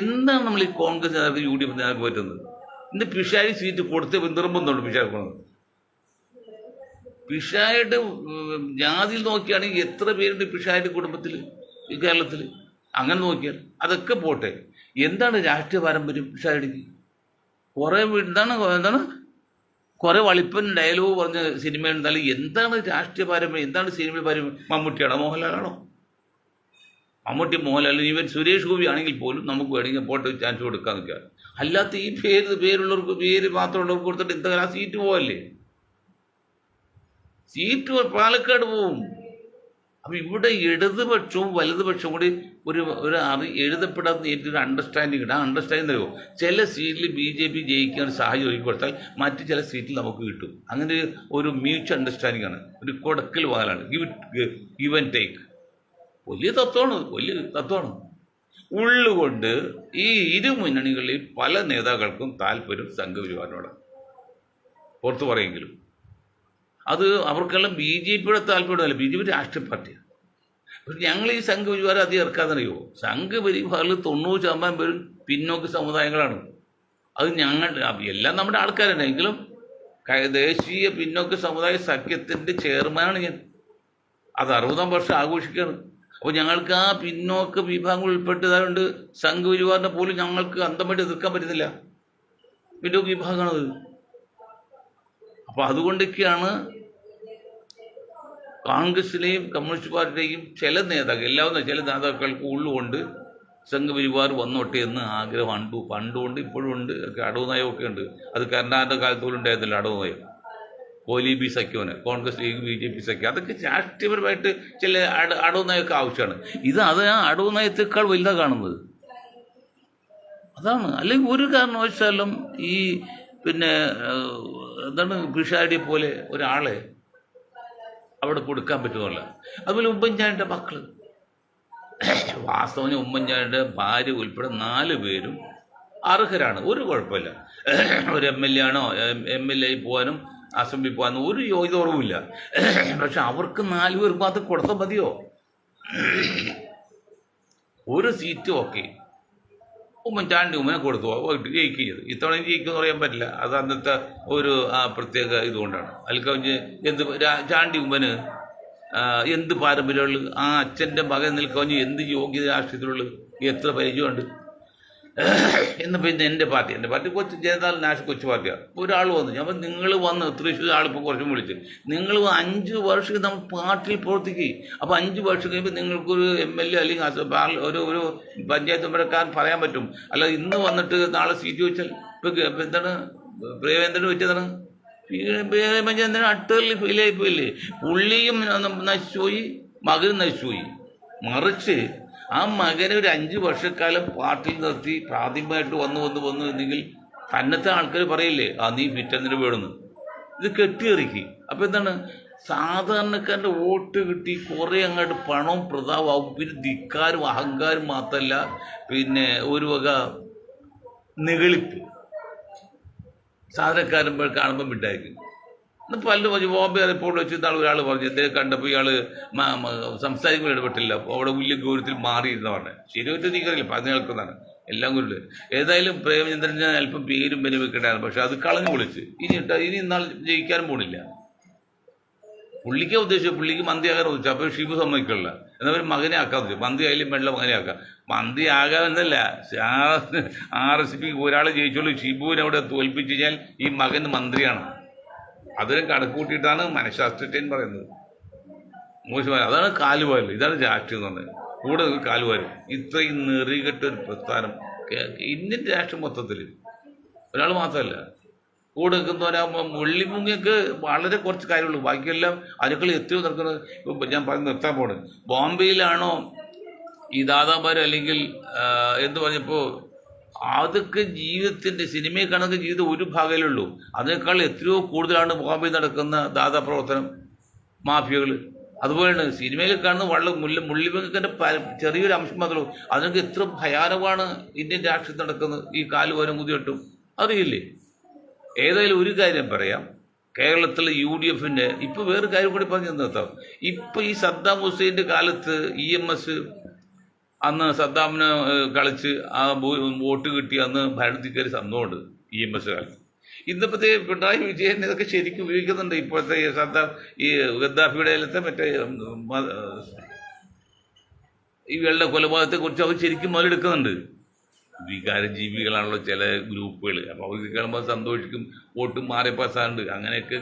എന്താണ് നമ്മൾ ഈ കോൺഗ്രസ് നേതാക്കൾ യു ഡി എഫ് നേതാക്കൾ പറ്റുന്നത്? ഇന്ന് പിഷാരി സീറ്റ് കൊടുത്ത് നിർബന്ധമുണ്ട് പിഷാരി കൊണ്ടത്. പിഷാരുടെ ജാതിയിൽ നോക്കിയാണെങ്കിൽ എത്ര പേരുണ്ട് പിഷാരുടെ കുടുംബത്തിൽ ഈ കേരളത്തിൽ? അങ്ങനെ നോക്കിയാൽ അതൊക്കെ പോട്ടെ, എന്താണ് രാഷ്ട്രീയ പാരമ്പര്യം പിഷാരടിക്ക്? കുറേ എന്താണ് കുറേ വളിപ്പൻ ഡയലോഗ് പറഞ്ഞ സിനിമ ഉണ്ടാലും എന്താണ് രാഷ്ട്രീയ പാരമ്പര്യം, എന്താണ് സിനിമ പാരമ്പര്യം? മമ്മൂട്ടിയാണോ മോഹൻലാലാണോ? മമ്മൂട്ടി മോഹൻലാൽ ഈവൻ സുരേഷ് ഗോപി ആണെങ്കിൽ പോലും നമുക്ക് വേണമെങ്കിൽ പോട്ടെ ചാൻസ് കൊടുക്കാൻ നിൽക്കുക. അല്ലാത്ത ഈ പേരുള്ളവർക്ക് പേര് മാത്രമുള്ളവർക്ക് കൊടുത്തിട്ട് എന്താ ആ സീറ്റ് പോവല്ലേ? സീറ്റ് പാലക്കാട് പോവും. അപ്പം ഇവിടെ ഇടതുപക്ഷവും വലതുപക്ഷവും കൂടി ഒരു എഴുതപ്പെടാത്ത ഒരു അണ്ടർസ്റ്റാൻഡിങ് ഉണ്ട്. ആ അണ്ടർസ്റ്റാൻഡിങ് തരുമോ? ചില സീറ്റിൽ BJP ജയിക്കാൻ സാഹചര്യം ഒരുക്കി കൊടുത്താൽ മറ്റ് ചില സീറ്റിൽ നമുക്ക് കിട്ടും. അങ്ങനെ ഒരു മ്യൂച്വൽ അണ്ടർസ്റ്റാൻഡിങ് ആണ്, ഒരു കൊടുക്കൽ വാങ്ങലാണ്, ഗിവ് ആൻഡ് ടേക്ക്. വലിയ തത്വമാണ്. ഉള്ളുകൊണ്ട് ഈ ഇരു മുന്നണികളിൽ പല നേതാക്കൾക്കും താല്പര്യം സംഘപരിവാറിനോട്, പുറത്തു പറയെങ്കിലും. അത് അവർക്കെല്ലാം BJPയുടെ താല്പര്യമല്ല, BJP രാഷ്ട്രീയ പാർട്ടിയാണ്. പക്ഷെ ഞങ്ങൾ ഈ സംഘപരിവാരം അധികം ഇറക്കാതെറിയോ? സംഘപരിവാറിൽ 90% പേരും പിന്നോക്ക സമുദായങ്ങളാണ്. അത് ഞങ്ങൾ എല്ലാം നമ്മുടെ ആൾക്കാരാണ്. എങ്കിലും ദേശീയ പിന്നോക്ക സമുദായ സഖ്യത്തിൻ്റെ ചെയർമാനാണ് ഞാൻ. അത് 60-ാം വർഷം ആഘോഷിക്കുകയാണ്. അപ്പോൾ ഞങ്ങൾക്ക് ആ പിന്നോക്ക വിഭാഗങ്ങൾ ഉൾപ്പെട്ടതായതുകൊണ്ട് സംഘപരിവാറിനെ പോലും ഞങ്ങൾക്ക് അന്തമായിട്ട് എതിർക്കാൻ പറ്റുന്നില്ല. പിന്നോക്ക വിഭാഗമാണത്. അപ്പോൾ അതുകൊണ്ടൊക്കെയാണ് കോൺഗ്രസിലെയും കമ്മ്യൂണിസ്റ്റ് പാർട്ടിയുടെയും ചില നേതാക്കൾക്ക് ഉള്ളുകൊണ്ട് സംഘപരിവാർ വന്നോട്ടെ എന്ന് ആഗ്രഹം പണ്ടുകൊണ്ട് ഇപ്പോഴും ഉണ്ട്. അടവ് നയമൊക്കെ ഉണ്ട്. അത് കരുണാകരൻ്റെ കാലത്ത് പോലും ഉണ്ടായിരുന്നില്ല അടവ് നയം. കോലീബി സഖ്യമാണ്, കോൺഗ്രസ് ലീഗ് BJP സഖ്യം, അതൊക്കെ രാഷ്ട്രീയപരമായിട്ട് ചില അടവ് നയമൊക്കെ ആവശ്യമാണ്. അത് ആ അടവ് നയത്തേക്കാൾ വലുതാണ് കാണുന്നത്. അതാണ്. അല്ലെങ്കിൽ ഒരു കാരണവശാലും ഈ പിഷാരടിയെ പോലെ ഒരാളെ അവിടെ കൊടുക്കാൻ പറ്റുമല്ല. അതുപോലെ ഉമ്മൻചാണ്ടിയുടെ മക്കൾ, വാസ്തവന് ഉമ്മൻചാണ്ടിയുടെ ഭാര്യ ഉൾപ്പെടെ 4 പേരും അർഹരാണ്, ഒരു കുഴപ്പമില്ല. ഒരു MLA ആണോ, MLA പോകാനും അസംബ്ലി പോകാനും ഒരു യോഗ്യത കുറവുമില്ല. പക്ഷെ അവർക്ക് 4 പേർക്ക് മാത്രം കൊടുത്താൽ മതിയോ? ഒരു സീറ്റ് ഓക്കെ, ഉമ്മൻചാണ്ടി കൊടുത്തു, ജയിക്കുക ചെയ്തു. ഇത്തവണ ജയിക്കുമെന്ന് പറയാൻ പറ്റില്ല. അത് അന്നത്തെ ഒരു പ്രത്യേക ഇതുകൊണ്ടാണ്. അതിൽ കവിഞ്ഞ് ചാണ്ടി ഉമ്മന് എന്ത് പാരമ്പര്യമുള്ളത്? ആ അച്ഛൻ്റെ മകൻ നിൽക്കവഞ്ഞ് എന്ത് യോഗ്യത രാഷ്ട്രീയത്തിലുള്ളത്? എത്ര പരിചയമുണ്ട്? എന്ന് പിന്നെ എൻ്റെ പാർട്ടി ജനതാദൾ നാഷണൽ കൊച്ചു പാർട്ടിയാണ്. ഒരാൾ വന്നു, ഞാൻ നിങ്ങൾ വന്ന് തൃശ്ശൂർ ആളിപ്പോൾ കുറച്ചും വിളിച്ച്, നിങ്ങൾ 5 വർഷം നമ്മൾ പാർട്ടിയിൽ പ്രവർത്തിക്കുക. അപ്പോൾ 5 വർഷം കഴിയുമ്പോൾ നിങ്ങൾക്കൊരു MLA അല്ലെങ്കിൽ ഒരു പഞ്ചായത്ത് മെമ്പർക്കാരൻ പറയാൻ പറ്റും. അല്ല ഇന്ന് വന്നിട്ട് നാളെ സീറ്റ് ചോദിച്ചാൽ ഇപ്പം എന്താണ് പ്രേമേന്ദ്രന് പറ്റിയതാണ്? പ്രേമചന്ദ്രൻ അട്ടറിൽ ഫെയിലായിപ്പോയില്ലേ? പുള്ളിയും നശിച്ചുപോയി, മകനും നശിച്ചുപോയി. മറിച്ച് ആ മകനെ ഒരു 5 വർഷക്കാലം പാർട്ടിയിൽ നിർത്തി പ്രാഥമികമായിട്ട് വന്നു എന്നെങ്കിൽ തന്നത്തെ ആൾക്കാർ പറയില്ലേ, നീ ഫിറ്റന്നിന് വേണമെന്ന്. ഇത് കെട്ടിയെറിക്കി. അപ്പോൾ എന്താണ്, സാധാരണക്കാരൻ്റെ വോട്ട് കിട്ടി കുറേ അങ്ങോട്ട് പണവും പ്രതാപമാവും. പിന്നെ ധിക്കാരും അഹങ്കാരം മാത്രമല്ല, പിന്നെ ഒരു വക നിഗളിപ്പ് സാധാരണക്കാരൻ കാണുമ്പോൾ വിട്ടായിരിക്കും. പലരും പറഞ്ഞു, ബോംബെ റിപ്പോർട്ട് വെച്ച് ഇന്നാൾ ഒരാൾ പറഞ്ഞു, എന്തെങ്കിലും കണ്ടപ്പോൾ ഇയാൾ സംസാരിക്കുമ്പോൾ ഇടപെട്ടില്ല, അവിടെ വലിയ ഗൗരവത്തിൽ മാറിയിരുന്ന പറഞ്ഞത്. ശരിയായിട്ട് നീക്കറിയില്ല, പറഞ്ഞു കേൾക്കുന്നതാണ് എല്ലാം കൂടി. ഏതായാലും പ്രേമചന്ദ്രന് അല്പം പേരും പേരും വെക്കേണ്ടതാണ്. പക്ഷെ അത് കളഞ്ഞു പൊളിച്ച് ഇനി ഇന്നാൾ ജയിക്കാനും പോണില്ല. പുള്ളിക്ക് ഉദ്ദേശിച്ചത് പുള്ളിക്ക് മന്ത്രിയാകാൻ ഉദ്ദേശിച്ചു. അപ്പോൾ ഷിബു സമ്മതിക്കില്ല, എന്നാൽ മകനെ ആക്കാൻ ഉദ്ദേശിച്ചു. മന്ത്രി ആയാലും വേണ്ട മകനെ ആക്കാം. മന്ത്രി ആകാമെന്നല്ല, RSP ഒരാൾ ജയിച്ചോളൂ, ഷിബുവിനെ അവിടെ തോൽപ്പിച്ചു കഴിഞ്ഞാൽ ഈ മകൻ മന്ത്രിയാണ്. അതിനെ കണക്ക് കൂട്ടിയിട്ടാണ് മനഃശാസ്ത്രജ്ഞൻ പറയുന്നത്. മോശമായി അതാണ് കാലുവാരൽ. ഇതാണ് രാഷ്ട്രീയം എന്ന് പറഞ്ഞത്. കൂടെ കാലുവാരും. ഇത്രയും നെറികെട്ടൊരു പ്രസ്ഥാനം ഇന്ത്യൻ രാഷ്ട്രീയം മൊത്തത്തിൽ ഒരാൾ മാത്രമല്ല. കൂടെ നിൽക്കുന്നവരാകുമ്പോൾ വെള്ളിമുങ്ങിയൊക്കെ വളരെ കുറച്ച് കാര്യമുള്ളൂ, ബാക്കിയെല്ലാം അതിനേക്കാൾ എത്രയോ നടക്കുന്നത്. ഞാൻ പറഞ്ഞ് നിർത്താൻ പോണത്, ബോംബെയിലാണോ ഈ ദാദാമാർ അല്ലെങ്കിൽ എന്ന് പറഞ്ഞപ്പോൾ അതൊക്കെ ജീവിതത്തിൻ്റെ സിനിമയെ കണക്ക് ജീവിതം ഒരു ഭാഗമേ ഉള്ളൂ. അതിനേക്കാൾ എത്രയോ കൂടുതലാണ് ബോംബെയിൽ നടക്കുന്ന ദാദാ പ്രവർത്തനം, മാഫിയകൾ. അതുപോലെയാണ് സിനിമയിൽ കാണുന്ന മുള്ളിമുങ്ങിൻ്റെ ചെറിയൊരു അംശം മാത്രമേ ഉള്ളൂ. അതിനൊക്കെ എത്ര ഭയാനകമാണ് ഇന്ത്യൻ രാഷ്ട്രീയത്തിൽ നടക്കുന്നത്. ഈ കാലുവാരം കുതിയിട്ടും അറിയില്ലേ? ഏതായാലും ഒരു കാര്യം പറയാം, കേരളത്തിലെ UDFൻ്റെ ഇപ്പോൾ വേറെ കാര്യം കൂടി പറഞ്ഞു നിർത്താം. ഇപ്പോൾ ഈ സദ്ദാം ഹുസൈൻ്റെ കാലത്ത് EMS അന്ന് സദ്ദാമിനെ കളിച്ച് ആ വോട്ട് കിട്ടി അന്ന് ഭരണത്തിൽ കയറി സംഭവമുണ്ട് EMS കാലത്ത്. ഇന്നിപ്പോഴത്തെ പിണറായി വിജയൻ ഇതൊക്കെ ശരിക്കും ഉപയോഗിക്കുന്നുണ്ട്. ഇപ്പോഴത്തെ സദ്ദാം ഈ ഗദ്ദാഫിയുടെ കാലത്തെ മറ്റേ ഇവളുടെ കൊലപാതകത്തെക്കുറിച്ച് അവർ ശരിക്കും മുതലെടുക്കുന്നുണ്ട്. വികാരജീവികളാണല്ലോ ചില ഗ്രൂപ്പുകൾ. അപ്പോൾ അവർക്ക് കാണുമ്പോൾ സന്തോഷിക്കും, വോട്ടും മാറി പാസ്സാണ്ട് അങ്ങനെയൊക്കെ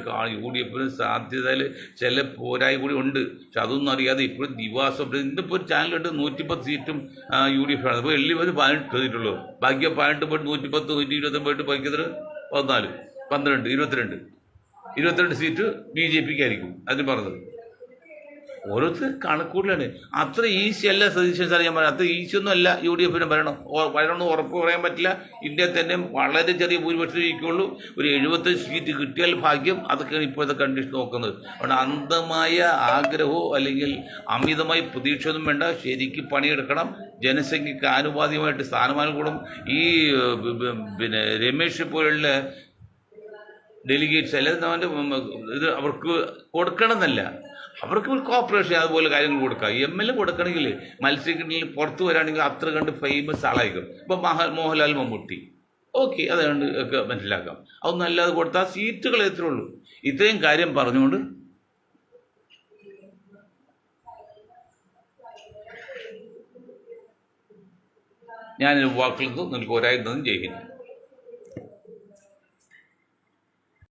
UDFന് സാധ്യതയിൽ ചില പോരായി കൂടി ഉണ്ട്. പക്ഷെ അതൊന്നും അറിയാതെ ഇപ്പോഴും ദിവാസം ഇന്നിപ്പോൾ ഒരു ചാനലുണ്ട് 110 സീറ്റും UDF ആണ്. അപ്പോൾ 18 സീറ്റുള്ളൂ. ബാക്കി 18 പോയിട്ട് 110 120 പോയിട്ട് ബാക്കിയത് 14 12 22 സീറ്റ് BJPക്ക് ആയിരിക്കും. അതിന് പറഞ്ഞത് ഓരോരുത്തർ കണക്കൂടലാണ്. അത്ര ഈസി അല്ല സതീശൻ സാർ. ഞാൻ പറയാം, അത്ര ഈസി ഒന്നും അല്ല UDFന് വരണമെന്ന് ഉറപ്പ് പറയാൻ പറ്റില്ല. ഇന്ത്യയിൽ തന്നെ വളരെ ചെറിയ ഭൂരിപക്ഷം ജയിക്കുള്ളൂ. ഒരു 75 സീറ്റ് കിട്ടിയാൽ ഭാഗ്യം. അതൊക്കെയാണ് ഇപ്പോഴത്തെ കണ്ടീഷൻ നോക്കുന്നത്. അതുകൊണ്ട് അന്ധമായ ആഗ്രഹമോ അല്ലെങ്കിൽ അമിതമായി പ്രതീക്ഷയൊന്നും വേണ്ട. ശരിക്കും പണിയെടുക്കണം. ജനസംഖ്യക്ക് ആനുപാതികമായിട്ട് സ്ഥാനമാനം കൂടും. ഈ പിന്നെ രമേശ് പോലുള്ള ഡെലിഗേറ്റ്സ് അല്ലെങ്കിൽ ഇത് അവർക്ക് കൊടുക്കണമെന്നല്ല, അവർക്ക് ഒരു കോർപ്പറേഷൻ അതുപോലെ കാര്യങ്ങൾ കൊടുക്കുക. MLA കൊടുക്കണമെങ്കിൽ മത്സരിക്കണമെങ്കിൽ പുറത്ത് വരാണെങ്കിൽ അത്ര കണ്ട് ഫേമസ് ആളായിരിക്കും. ഇപ്പം മോഹൻലാൽ മമ്മൂട്ടി, ഓക്കെ, അതുകൊണ്ട് ഒക്കെ മനസ്സിലാക്കാം. അതൊന്നും അല്ലാതെ കൊടുത്താൽ സീറ്റുകൾ എത്രയേ ഉള്ളൂ. ഇത്രയും കാര്യം പറഞ്ഞുകൊണ്ട് ഞാൻ വാക്കിൽ നിന്നും നിങ്ങൾക്ക് ഒരായിരുന്നതും ജയിക്കുന്നു.